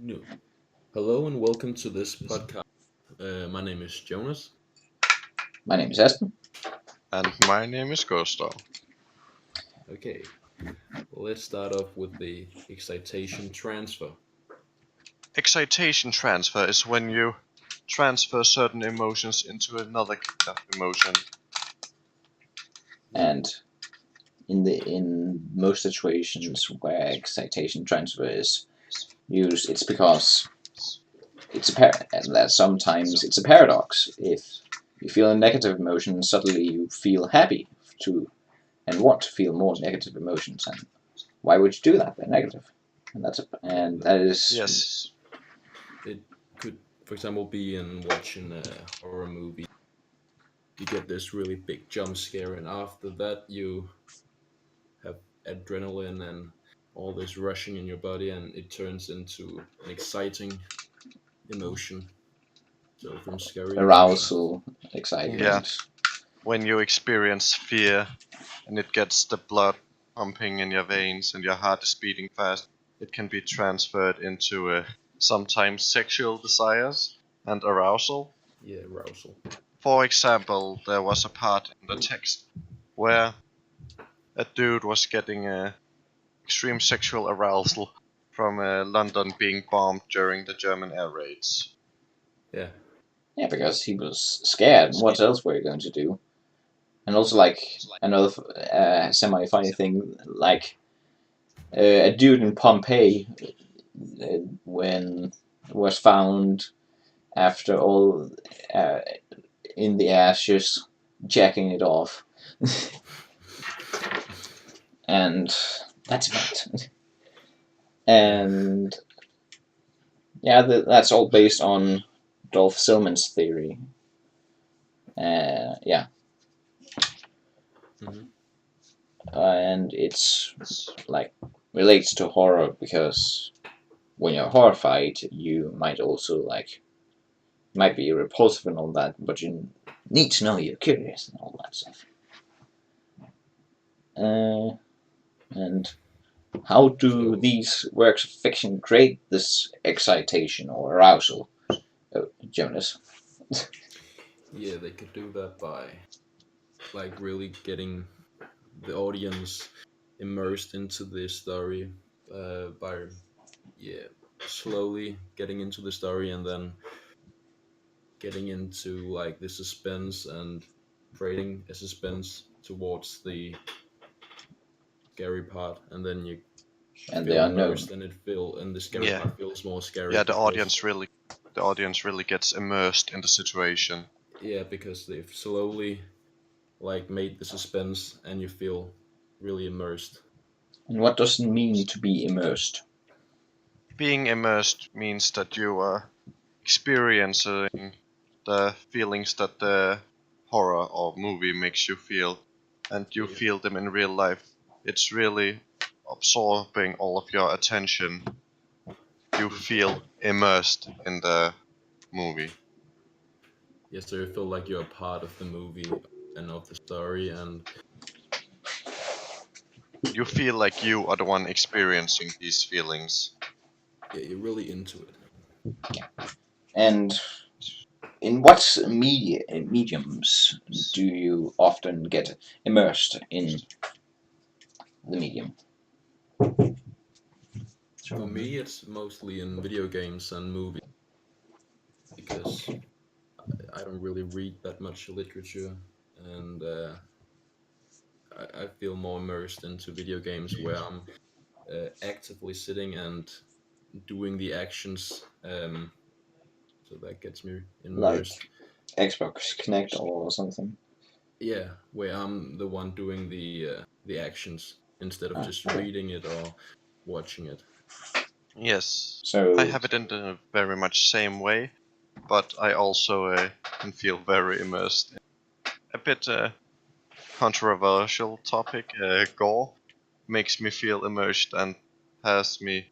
No. Hello and welcome to this podcast. My name is Jonas. My name is Aspen. And my name is Gustav. Okay, let's start off with the excitation transfer. Excitation transfer is when you transfer certain emotions into another kind of emotion. And in most situations where excitation transfer is used, it's because that sometimes it's a paradox. If you feel a negative emotion, suddenly you feel happy to and want to feel more negative emotions. And why would you do that? They're negative, and that is Yes. It could, for example, be in watching a horror movie. You get this really big jump scare, and after that, you have adrenaline and all this rushing in your body, and it turns into an exciting emotion. So, from scary emotions. arousal, Yeah. excitement. When you experience fear and it gets the blood pumping in your veins and your heart is beating fast, it can be transferred into sometimes sexual desires and arousal. Yeah, arousal. For example, there was a part in the text where a dude was getting extreme sexual arousal from London being bombed during the German air raids. Yeah. Yeah, because he was scared. What else were you going to do? And also, like another semi-funny thing, like a dude in Pompeii when was found after all uh, in the ashes, jacking it off, and that's it. Yeah. And yeah, that's all based on Dolph Silman's theory. Yeah, Hmm. and it's like relates to horror because when you're horrified, you might also might be repulsive and all that, but you need to know you're curious and all that stuff. Uh, and how do So, these works of fiction create this excitation or arousal? Oh, Jonas. yeah, they could do that by really getting the audience immersed into the story by yeah slowly getting into the story and then getting into the suspense and creating a suspense towards the scary part, and then you And feel the unknown. immersed and the scary Yeah, part feels more scary yeah. because The audience really gets immersed in the situation. they've slowly made the suspense and you feel really immersed. And what does it mean to be immersed? Being immersed means that you are experiencing the feelings that the horror or movie makes you feel, and you Yeah. feel them in real life. It's really absorbing all of your attention. You feel immersed in the movie. Yes, so you feel like you're a part of the movie and of the story, and You feel like you are the one experiencing these feelings. yeah, you're really into it. And in what mediums do you often get immersed in the medium? For me, it's mostly in video games and movies because I don't really read that much literature, and I feel more immersed into video games where I'm actively sitting and doing the actions. So that gets me Like immersed. Xbox Connect or something? Yeah, where I'm the one doing the actions instead of Ah, just okay. reading it or watching it. Yes, I So have it in the very much same way, but I also can feel very immersed. A bit controversial topic, gore, makes me feel immersed and has me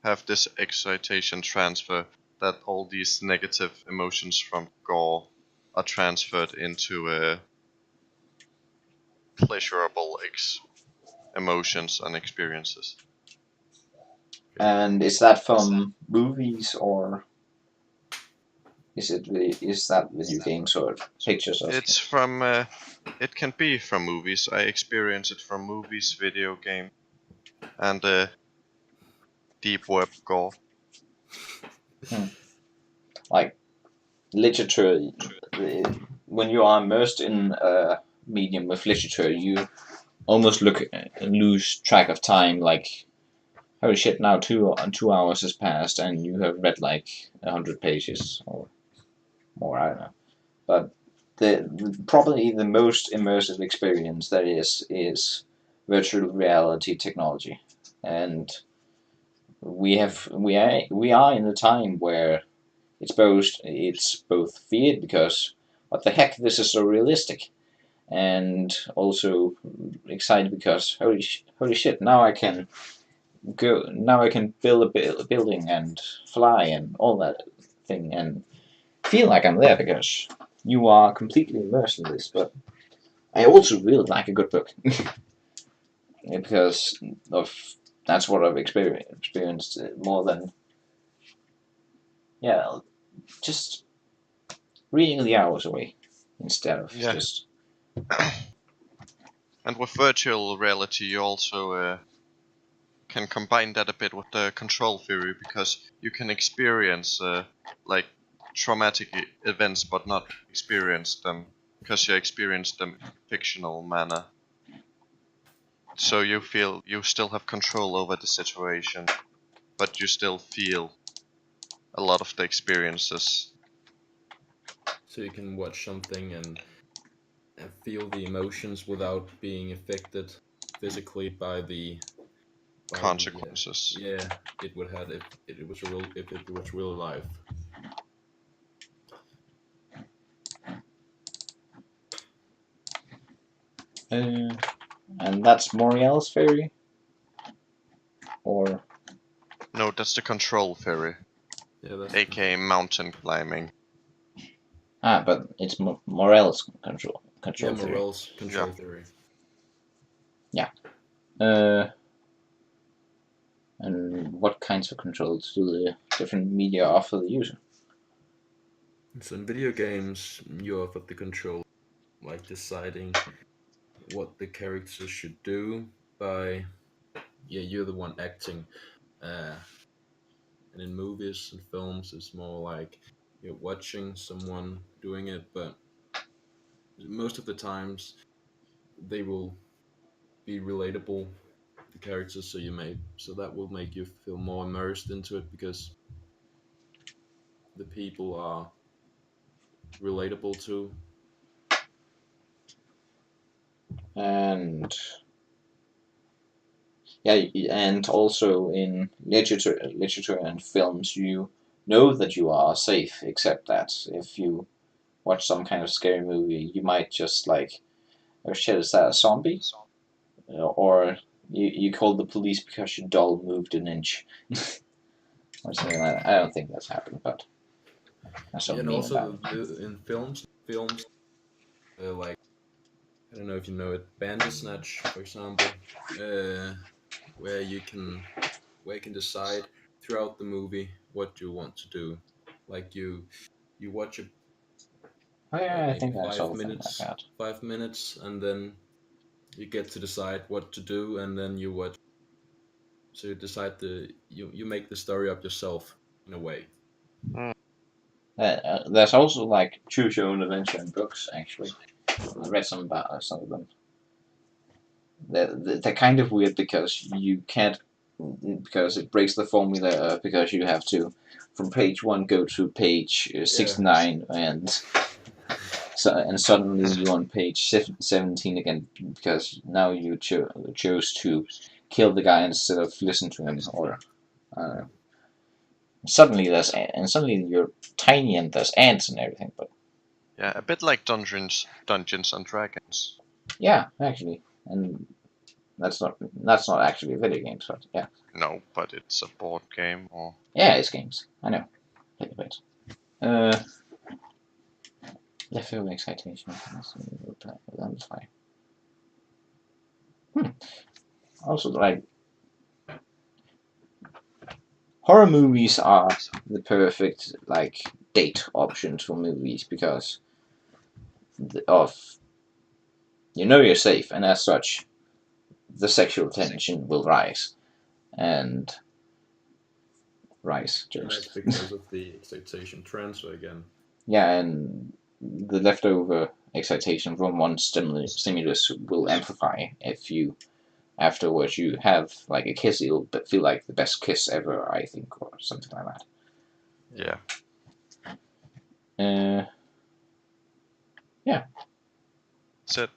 have this excitation transfer that all these negative emotions from gore are transferred into pleasurable emotions and experiences. And is that from movies, or is that video games or pictures of? It's from. It can be from movies. I experience it from movies, video game, and deep web gore. Like literature, when you are immersed in a medium of literature, you almost lose track of time. Like, holy shit! Now 2 hours has passed, and you have read like 100 pages or more. I don't know, but probably the most immersive experience there is virtual reality technology, and we are in a time where it's both feared because what the heck, this is so realistic, and also excited because holy shit, now I can build a building and fly and all that thing and feel like I'm there because you are completely immersed in this. But I also really like a good book because of that's what I've experienced more than just reading the hours away instead of Yeah. just And with virtual reality, you also can combine that a bit with the control theory, because you can experience like traumatic events, but not experience them because you experience them in a fictional manner. So you feel you still have control over the situation, but you still feel a lot of the experiences. So you can watch something and feel the emotions without being affected physically by the Consequences. yeah it would have if it was real, if it was real life. uh, and that's Moriel's theory, or No, that's the control theory, Yeah, that's aka mountain climbing. but it's Morel's control theory. Morel's Yeah. control theory. Uh, and what kinds of controls do the different media offer the user? So in video games, you have the control, like deciding what the characters should do by, yeah, you're the one acting. Uh, and in movies and films, it's more like you're watching someone doing it, but most of the times they will be relatable, the characters, so that will make you feel more immersed into it because the people are relatable to. And yeah, and also in literature and films, you know that you are safe, except that if you watch some kind of scary movie, you might just like, oh shit, is that a zombie? Or you called the police because your doll moved an inch, or something like that. I don't think that's happened, but there's Yeah, some and meme also about it. in films, like I don't know if you know it, Bandersnatch, for example, uh, where you can decide throughout the movie what you want to do. Like you watch it Oh yeah, like I maybe think I saw something like that. 5 minutes, and then you get to decide what to do, and then you watch. So you decide you make the story up yourself in a way. Mm. There's also like choose your own adventure in books. Actually, I read some of them. They're kind of weird because you can't, because it breaks the formula, because you have to from page 1 go to page Yeah. 69, and suddenly you're on page 17 again because now you chose to kill the guy instead of listen to him, or uh, suddenly you're tiny and there's ants and everything. But Yeah, a bit like Dungeons and Dragons. yeah, actually, and that's not actually a video game, but yeah. No, but it's a board game, or Yeah, it's games. I know. Play the bit. Uh, Left field excitation. That's fine. Also, like horror movies are the perfect like date options for movies because of you're safe, and as such, the sexual tension will rise and rise. And that's Just because of the excitation transfer again. yeah, and the leftover excitation from one stimulus will amplify if you afterwards you have like a kiss, it'll feel like the best kiss ever, I think, or something like that. Yeah. Yeah. That's it.